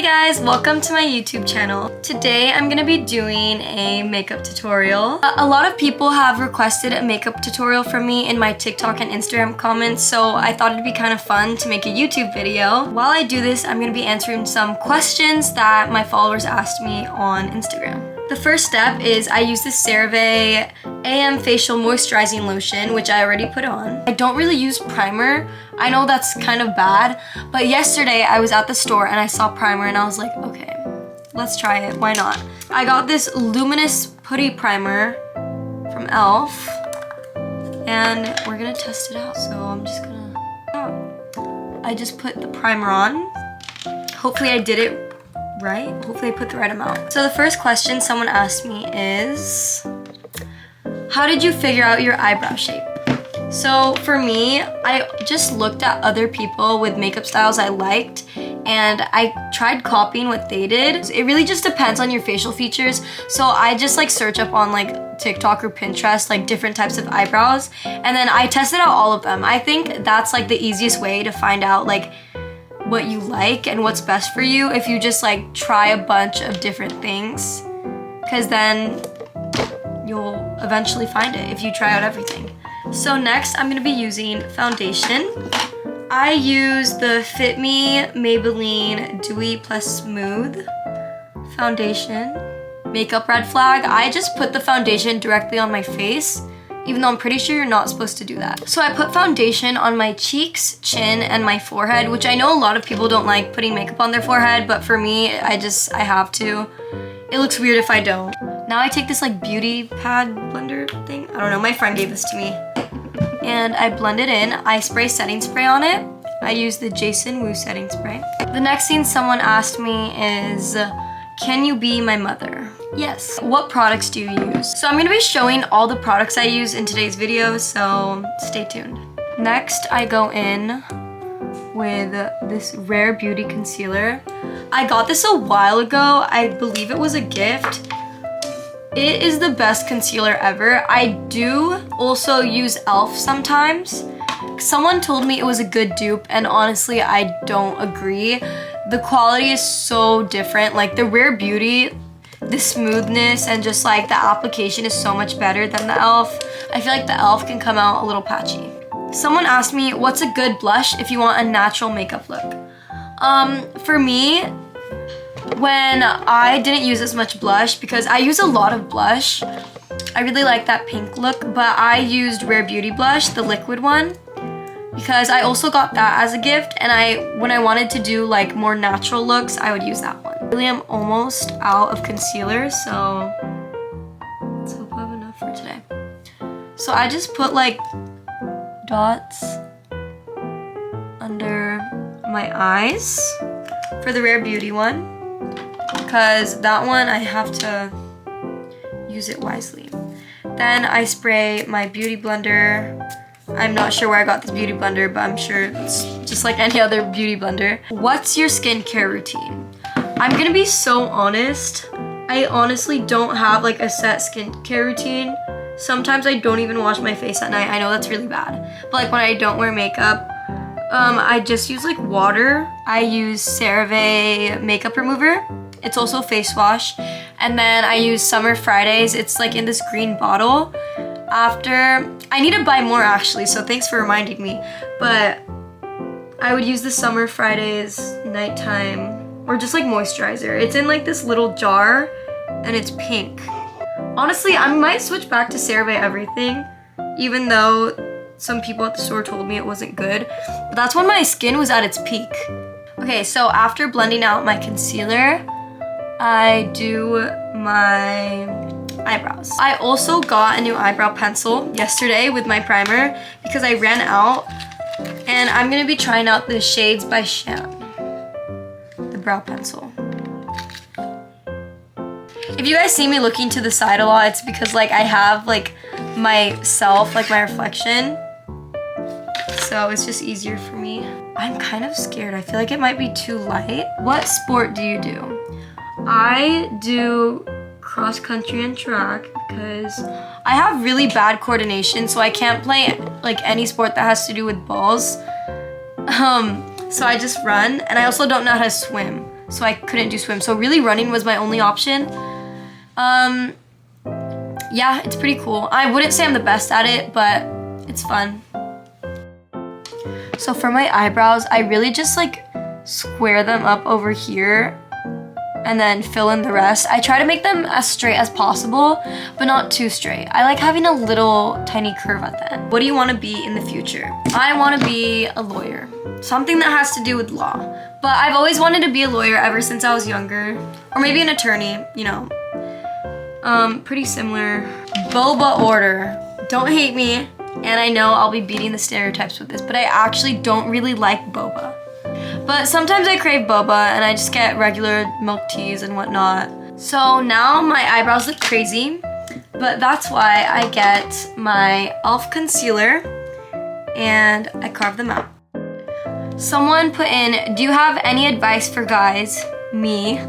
guys, welcome to my YouTube channel. Today I'm gonna be doing a makeup tutorial. A lot of people have requested a makeup tutorial from me in my TikTok and Instagram comments, so I thought it'd be kind of fun to make a YouTube video. While I do this, I'm gonna be answering some questions that my followers asked me on Instagram. The first step is I use this CeraVe AM Facial Moisturizing Lotion, which I already put on. I don't really use primer. I know that's kind of bad, but yesterday I was at the store and I saw primer and I was like, okay, let's try it, why not? I got this Luminous Putty Primer from e.l.f. and we're gonna test it out. So I'm just gonna, I just put the primer on. Hopefully I did it right. Hopefully I put the right amount. So the first question someone asked me is, how did you figure out your eyebrow shape? So for me, I just looked at other people with makeup styles I liked and I tried copying what they did. It really just depends on your facial features. So I just like search up on like TikTok or Pinterest like different types of eyebrows and then I tested out all of them. I think that's like the easiest way to find out like what you like and what's best for you if you just like try a bunch of different things, because then you'll eventually find it if you try out everything. So next I'm gonna be using foundation. I use the Fit Me Maybelline Dewy Plus Smooth foundation. Makeup red flag, I just put the foundation directly on my face, even though I'm pretty sure you're not supposed to do that. So I put foundation on my cheeks, chin, and my forehead, which I know a lot of people don't like putting makeup on their forehead, but for me, I have to. It looks weird if I don't. Now I take this like beauty pad blender thing. I don't know, my friend gave this to me. And I blend it in. I spray setting spray on it. I use the Jason Wu setting spray. The next thing someone asked me is, can you be my mother? Yes. What products do you use? So I'm gonna be showing all the products I use in today's video, so stay tuned. Next, I go in with this Rare Beauty concealer. I got this a while ago. I believe it was a gift. It is the best concealer ever. I do also use e.l.f. sometimes. Someone told me it was a good dupe, and honestly, I don't agree. The quality is so different. Like the Rare Beauty, the smoothness and just like the application is so much better than the e.l.f. I feel like the e.l.f. can come out a little patchy. Someone asked me, what's a good blush if you want a natural makeup look? For me, when I didn't use as much blush, because I use a lot of blush, I really like that pink look, but I used Rare Beauty blush, the liquid one, because I also got that as a gift, and when I wanted to do like more natural looks, I would use that one. Really, I'm almost out of concealer, so let's hope I have enough for today. So I just put like dots under my eyes for the Rare Beauty one, because that one I have to use it wisely. Then I spray my beauty blender. I'm not sure where I got this beauty blender, but I'm sure it's just like any other beauty blender. What's your skincare routine? I'm gonna be so honest. I honestly don't have like a set skincare routine. Sometimes I don't even wash my face at night. I know that's really bad. But like when I don't wear makeup, I just use like water. I use CeraVe makeup remover. It's also face wash. And then I use Summer Fridays. It's like in this green bottle. I need to buy more actually, so thanks for reminding me. But I would use the Summer Fridays nighttime, or just like moisturizer. It's in like this little jar and it's pink. Honestly, I might switch back to CeraVe everything, even though some people at the store told me it wasn't good. But that's when my skin was at its peak. Okay, so after blending out my concealer, I do my eyebrows. I also got a new eyebrow pencil yesterday with my primer because I ran out, and I'm gonna be trying out the Shades by Shan, the brow pencil. If you guys see me looking to the side a lot, it's because like I have like myself, like my reflection, so it's just easier for me. I'm kind of scared. I feel like it might be too light. What sport do you do? I do cross country and track because I have really bad coordination, so I can't play like any sport that has to do with balls. So I just run, and I also don't know how to swim. so I couldn't do swim. So really running was my only option. Yeah, it's pretty cool. I wouldn't say I'm the best at it, but it's fun. So for my eyebrows, I really just like square them up over here and then fill in the rest. I try to make them as straight as possible, but not too straight. I like having a little tiny curve at the end. What do you want to be in the future? I want to be a lawyer. Something that has to do with law. But I've always wanted to be a lawyer ever since I was younger. Or maybe an attorney, you know. Pretty similar. Boba order. Don't hate me. And I know I'll be beating the stereotypes with this, but I actually don't really like boba. But sometimes I crave boba and I just get regular milk teas and whatnot. So now my eyebrows look crazy, but that's why I get my e.l.f. concealer and I carve them out. Someone put in, do you have any advice for guys, me,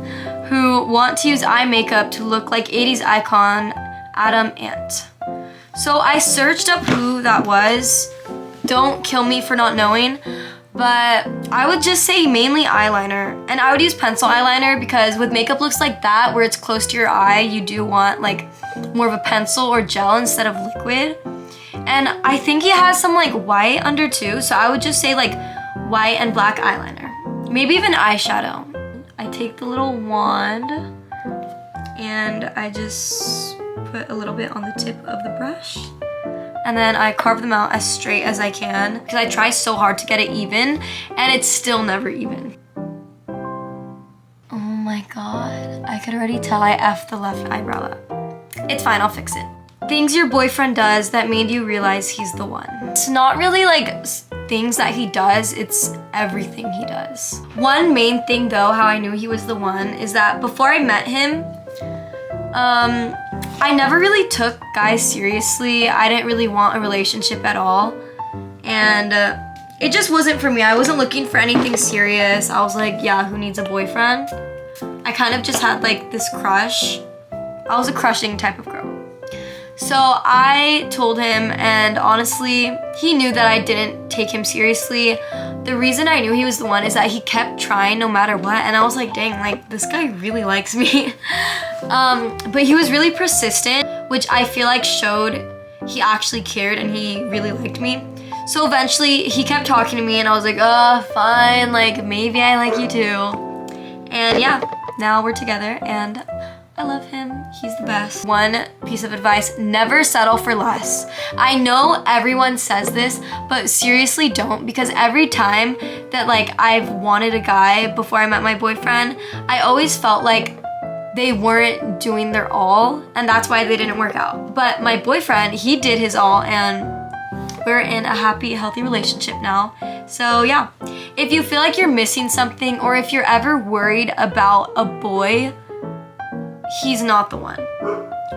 who want to use eye makeup to look like 80s icon Adam Ant? So I searched up who that was. Don't kill me for not knowing, but I would just say mainly eyeliner. And I would use pencil eyeliner because with makeup looks like that, where it's close to your eye, you do want like more of a pencil or gel instead of liquid. And I think he has some like white under too, so I would just say like white and black eyeliner. Maybe even eyeshadow. I take the little wand and I just put a little bit on the tip of the brush. And then I carve them out as straight as I can because I try so hard to get it even and it's still never even. Oh my god, I could already tell I effed the left eyebrow up. It's fine, I'll fix it. Things your boyfriend does that made you realize he's the one. It's not really like things that he does, it's everything he does. One main thing though, how I knew he was the one, is that before I met him, I never really took guys seriously. I didn't really want a relationship at all. And it just wasn't for me. I wasn't looking for anything serious. I was like, yeah, who needs a boyfriend? I kind of just had like this crush. I was a crushing type of girl. So I told him, and honestly, he knew that I didn't take him seriously. The reason I knew he was the one is that he kept trying no matter what, and I was like, dang, like this guy really likes me. But he was really persistent, which I feel like showed he actually cared and he really liked me. So eventually he kept talking to me and I was like, fine, like maybe I like you too. And yeah, now we're together and I love him, he's the best. One piece of advice, never settle for less. I know everyone says this, but seriously don't, because every time that like I've wanted a guy before I met my boyfriend, I always felt like they weren't doing their all and that's why they didn't work out. But my boyfriend, he did his all and we're in a happy, healthy relationship now. So yeah, if you feel like you're missing something or if you're ever worried about a boy, he's not the one.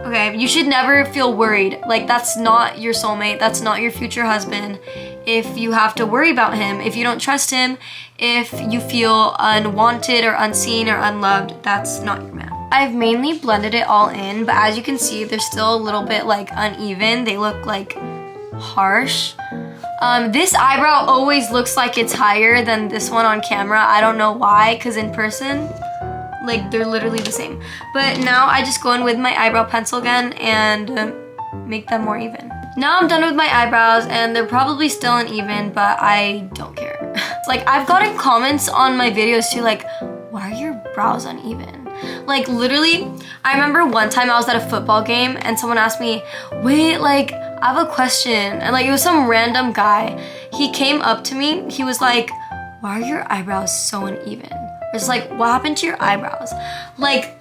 Okay, you should never feel worried. Like that's not your soulmate, that's not your future husband. If you have to worry about him, if you don't trust him, if you feel unwanted or unseen or unloved, that's not your man. I've mainly blended it all in, but as you can see, they're still a little bit like uneven. They look like harsh. This eyebrow always looks like it's higher than this one on camera. I don't know why, because in person, like they're literally the same. But now I just go in with my eyebrow pencil again and make them more even. Now I'm done with my eyebrows and they're probably still uneven, but I don't care. Like I've gotten comments on my videos too, like, why are your brows uneven? Like literally, I remember one time I was at a football game and someone asked me, wait, like I have a question. And like it was some random guy. He came up to me, he was like, why are your eyebrows so uneven? It's like, what happened to your eyebrows? Like,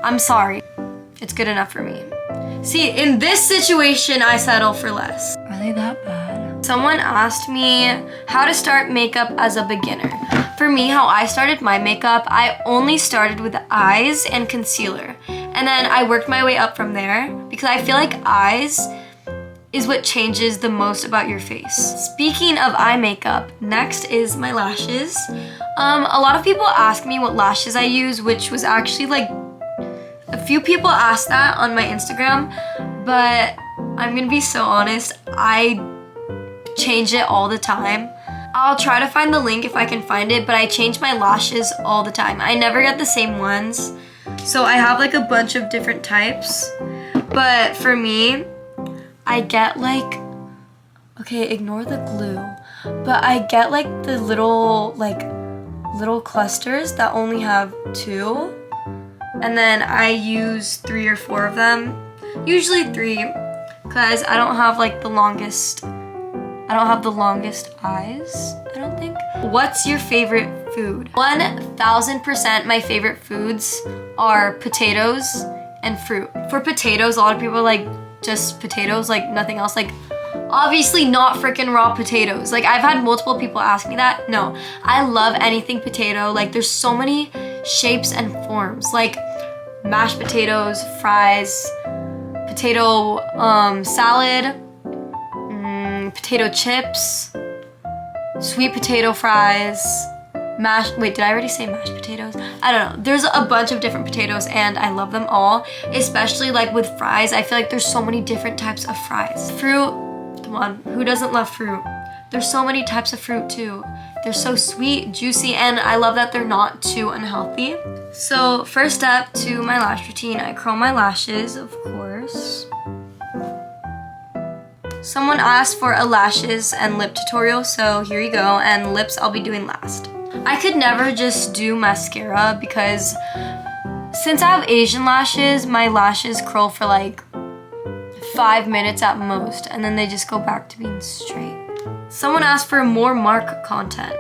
I'm sorry. It's good enough for me. See, in this situation, I settle for less. Are they that bad? Someone asked me how to start makeup as a beginner. For me, how I started my makeup, I only started with eyes and concealer. And then I worked my way up from there because I feel like eyes is what changes the most about your face. Speaking of eye makeup, next is my lashes. A lot of people ask me what lashes I use, which was actually like, a few people asked that on my Instagram, but I'm gonna be so honest, I change it all the time. I'll try to find the link if I can find it, but I change my lashes all the time. I never get the same ones. So I have like a bunch of different types. But for me, I get like, okay, ignore the glue. But I get like the little clusters that only have 2. And then I use 3 or 4 of them. Usually 3, because I don't have like the longest eyes, I don't think. What's your favorite food? 1000% my favorite foods are potatoes and fruit. For potatoes, a lot of people are like, just potatoes, like nothing else. Like, obviously not freaking raw potatoes. Like, I've had multiple people ask me that. No, I love anything potato. Like, there's so many shapes and forms. Like, mashed potatoes, fries, potato salad, potato chips, sweet potato fries, wait, did I already say mashed potatoes? I don't know. There's a bunch of different potatoes and I love them all, especially like with fries. I feel like there's so many different types of fries. Fruit, come on, who doesn't love fruit? There's so many types of fruit too. They're so sweet, juicy, and I love that they're not too unhealthy. So first step to my lash routine, I curl my lashes, of course. Someone asked for a lashes and lip tutorial, so here you go, and lips I'll be doing last. I could never just do mascara because since I have Asian lashes, my lashes curl for like 5 minutes at most, and then they just go back to being straight. Someone asked for more Mark content.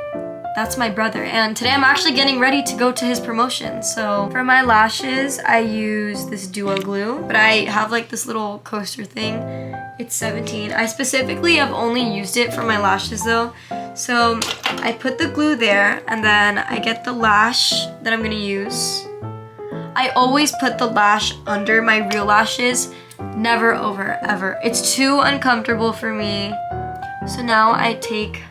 That's my brother, and today I'm actually getting ready to go to his promotion. So for my lashes, I use this duo glue, but I have like this little coaster thing. It's 17. I specifically have only used it for my lashes though. So I put the glue there, and then I get the lash that I'm gonna use. I always put the lash under my real lashes, never over, ever. It's too uncomfortable for me. So now I take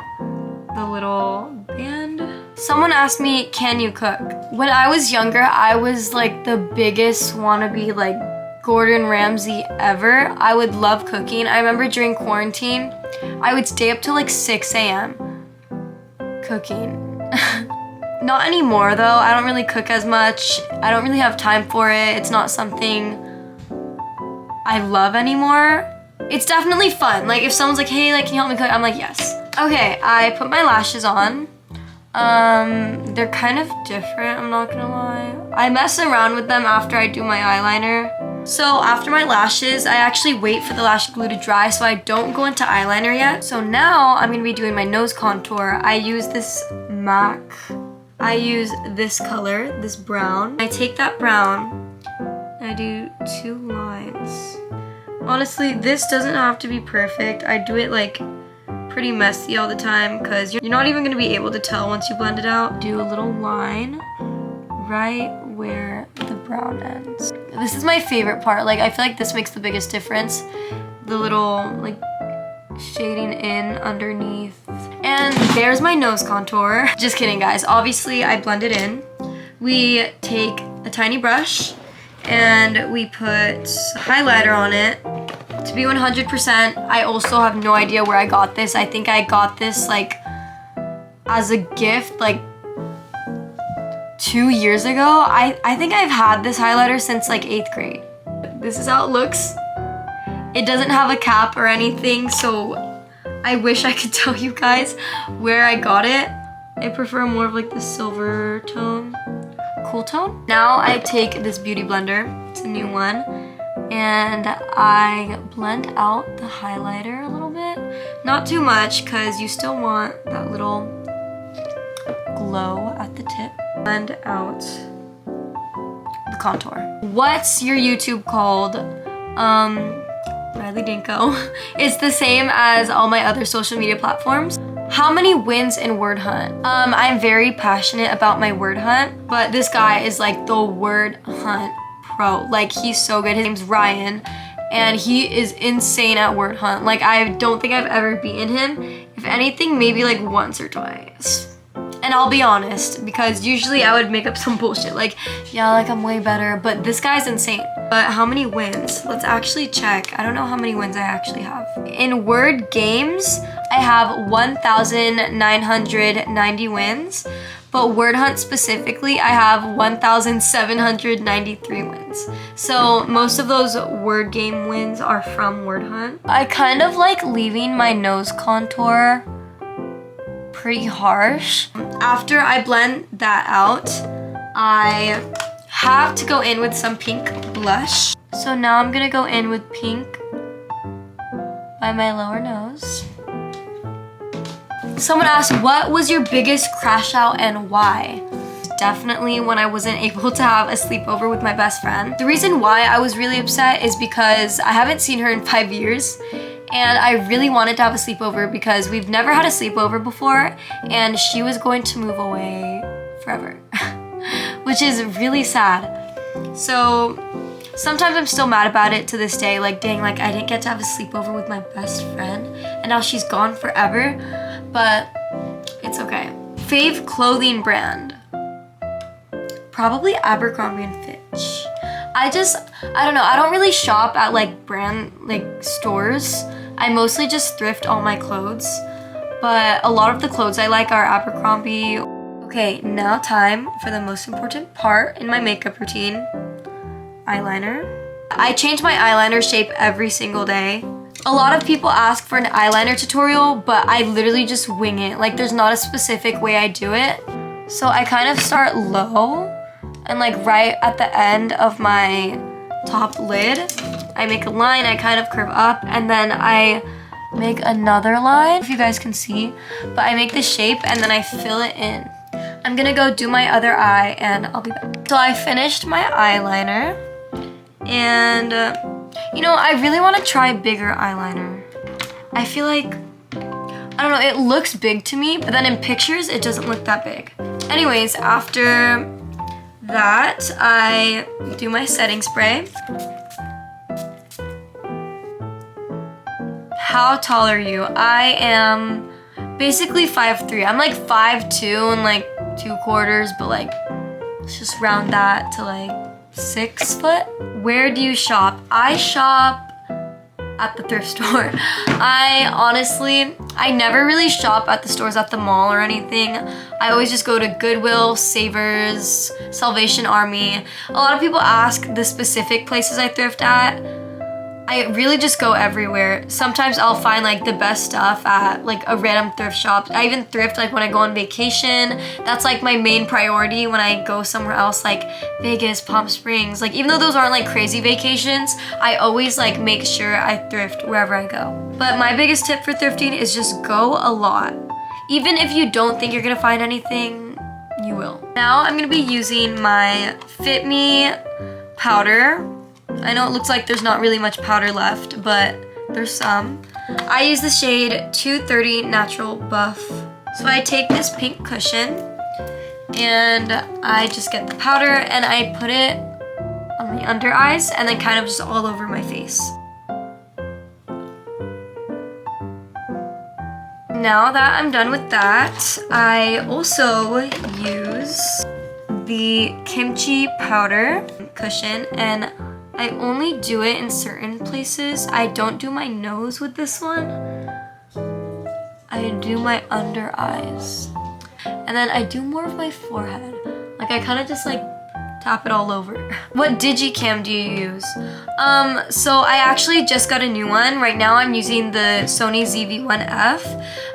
the little band. Someone asked me, can you cook? When I was younger, I was like the biggest wannabe like Gordon Ramsay ever. I would love cooking. I remember during quarantine, I would stay up till like 6 a.m. cooking. Not anymore though. I don't really cook as much. I don't really have time for it. It's not something I love anymore. It's definitely fun. Like if someone's like, hey, like, can you help me cook? I'm like, yes. Okay, I put my lashes on. They're kind of different, I'm not gonna lie. I mess around with them after I do my eyeliner. So after my lashes, I actually wait for the lash glue to dry so I don't go into eyeliner yet. So now I'm gonna be doing my nose contour. I use this MAC. I use this color, this brown. I take that brown and I do 2 lines. Honestly, this doesn't have to be perfect. I do it like pretty messy all the time because you're not even gonna be able to tell once you blend it out. Do a little line right where the brown ends. This is my favorite part. Like, I feel like this makes the biggest difference. The little like shading in underneath. And there's my nose contour. Just kidding, guys. Obviously, I blend it in. We take a tiny brush and we put highlighter on it. To be 100%, I also have no idea where I got this. I think I got this like as a gift like 2 years ago. I think I've had this highlighter since like 8th grade. This is how it looks. It doesn't have a cap or anything, so I wish I could tell you guys where I got it. I prefer more of like the silver tone, cool tone. Now I take this beauty blender, it's a new one, and I blend out the highlighter a little bit. Not too much, because you still want that little glow at the tip. Blend out the contour. What's your YouTube called? Riley Dinko. It's the same as all my other social media platforms. How many wins in word hunt? I'm very passionate about my word hunt, but this guy is like the word hunt pro. Like, he's so good. His name's Ryan, and he is insane at word hunt. Like, I don't think I've ever beaten him. If anything, maybe like once or twice. And I'll be honest, because usually I would make up some bullshit like, yeah, like I'm way better, but this guy's insane. But how many wins? Let's actually check. I don't know how many wins I actually have. In word games, I have 1,990 wins, but Word Hunt specifically, I have 1,793 wins. So most of those word game wins are from Word Hunt. I kind of like leaving my nose contour pretty harsh. After I blend that out, I have to go in with some pink blush. So now I'm gonna go in with pink by my lower nose. Someone asked, what was your biggest crash out and why? Definitely when I wasn't able to have a sleepover with my best friend. The reason why I was really upset is because I haven't seen her in 5 years, and I really wanted to have a sleepover because we've never had a sleepover before, and she was going to move away forever, which is really sad. So sometimes I'm still mad about it to this day, like dang, like I didn't get to have a sleepover with my best friend and now she's gone forever, but it's okay. Fave clothing brand? Probably Abercrombie and Fitch. I don't know, I don't really shop at like brand like stores. I mostly just thrift all my clothes, but a lot of the clothes I like are Abercrombie. Okay, now time for the most important part in my makeup routine. Eyeliner. I change my eyeliner shape every single day. A lot of people ask for an eyeliner tutorial, but I literally just wing it. Like there's not a specific way I do it. So I kind of start low and like right at the end of my top lid, I make a line, I kind of curve up, and then I make another line, if you guys can see, but I make this shape and then I fill it in. I'm gonna go do my other eye and I'll be back. So I finished my eyeliner. And, you know, I really want to try bigger eyeliner. I feel like, I don't know, it looks big to me, but then in pictures, it doesn't look that big. Anyways, after that, I do my setting spray. How tall are you? I am basically 5'3". I'm like 5'2" and like 2/4, but like, let's just round that to like 6 foot. Where do you shop? I shop at the thrift store. I never really shop at the stores at the mall or anything. I always just go to Goodwill, Savers, Salvation Army. A lot of people ask the specific places I thrift at. I really just go everywhere. Sometimes I'll find like the best stuff at like a random thrift shop. I even thrift like when I go on vacation. That's like my main priority when I go somewhere else, like Vegas, Palm Springs. Like even though those aren't like crazy vacations, I always like make sure I thrift wherever I go. But my biggest tip for thrifting is just go a lot. Even if you don't think you're gonna find anything, you will. Now I'm gonna be using my Fit Me powder. I know it looks like there's not really much powder left, but there's some. I use the shade 230 Natural Buff. So I take this pink cushion and I just get the powder and I put it on my under eyes and then kind of just all over my face. Now that I'm done with that, I also use the kimchi powder cushion, and I only do it in certain places. I don't do my nose with this one. I do my under eyes. And then I do more of my forehead. Like I kind of just like tap it all over. What digicam do you use? So I actually just got a new one. Right now I'm using the Sony ZV-1F.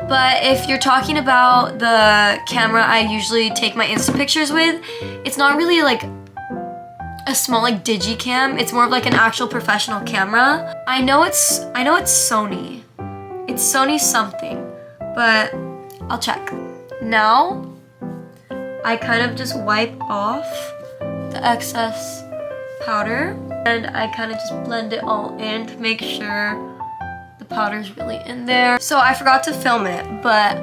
But if you're talking about the camera I usually take my Insta pictures with, it's not really like a small like digicam. It's more of like an actual professional camera. I know it's Sony. It's Sony something, but I'll check. Now I kind of just wipe off the excess powder and I kind of just blend it all in to make sure the powder's really in there. So I forgot to film it, but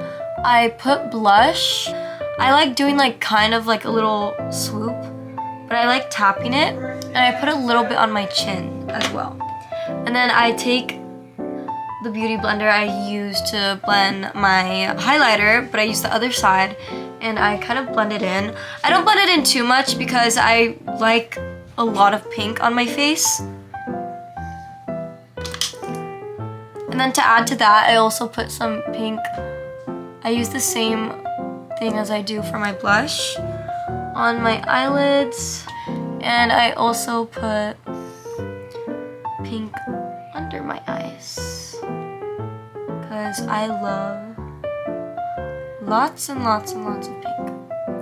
I put blush. I like doing like kind of like a little swoop, but I like tapping it, and I put a little bit on my chin as well. And then I take the beauty blender I use to blend my highlighter, but I use the other side, and I kind of blend it in. I don't blend it in too much because I like a lot of pink on my face. And And then to add to that, I also put some pink. I use the same thing as I do for my blush on my eyelids. And I also put pink under my eyes because I love lots and lots and lots of pink.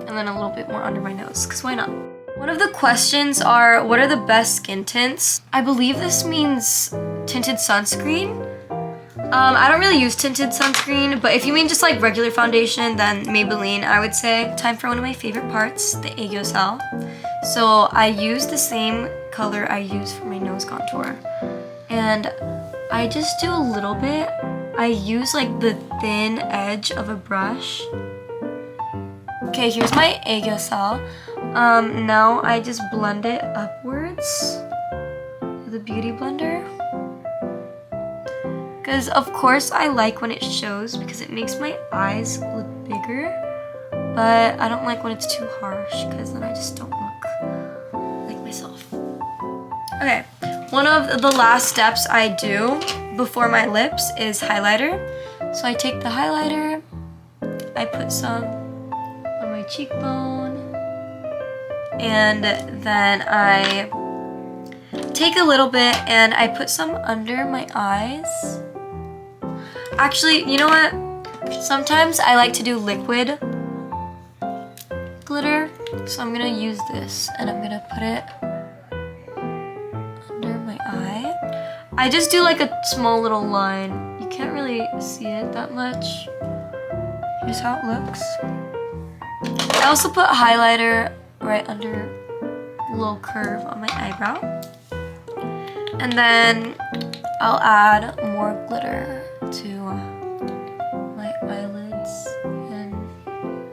And then a little bit more under my nose, because why not? One of the questions are, what are the best skin tints? I believe this means tinted sunscreen. I don't really use tinted sunscreen, but if you mean just like regular foundation, then Maybelline, I would say. Time for one of my favorite parts, the Aegyo Cell. So I use the same color I use for my nose contour. And I just do a little bit. I use like the thin edge of a brush. Okay, here's my Aegyo Cell. Now I just blend it upwards with a beauty blender. Because of course I like when it shows because it makes my eyes look bigger. But I don't like when it's too harsh because then I just don't look like myself. Okay, one of the last steps I do before my lips is highlighter. So I take the highlighter, I put some on my cheekbone, and then I take a little bit and I put some under my eyes. Actually, you know what? Sometimes I like to do liquid glitter, so I'm gonna use this and I'm gonna put it under my eye. I just do like a small little line. You can't really see it that much. Here's how it looks. I also put highlighter right under a little curve on my eyebrow. And then I'll add more glitter to my eyelids and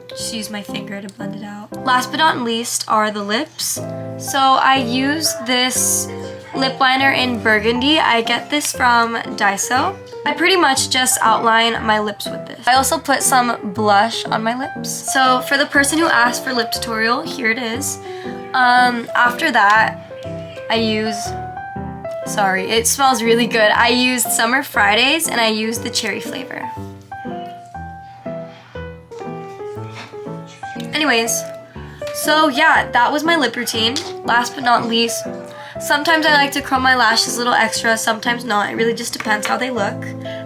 just use my finger to blend it out. Last but not least are the lips. So I use this lip liner in Burgundy. I get this from Daiso. I pretty much just outline my lips with this. I also put some blush on my lips. So for the person who asked for lip tutorial, here it is. After that, I use, sorry, it smells really good. I used Summer Fridays and I used the cherry flavor. Anyways, so yeah, that was my lip routine. Last but not least, sometimes I like to curl my lashes a little extra, sometimes not. It really just depends how they look.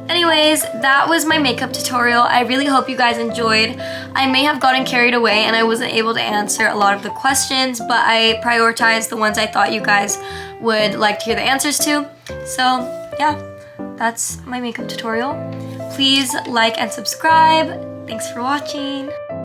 Anyways, that was my makeup tutorial. I really hope you guys enjoyed. I may have gotten carried away and I wasn't able to answer a lot of the questions, but I prioritized the ones I thought you guys would like to hear the answers to. So yeah, that's my makeup tutorial. Please like and subscribe. Thanks for watching.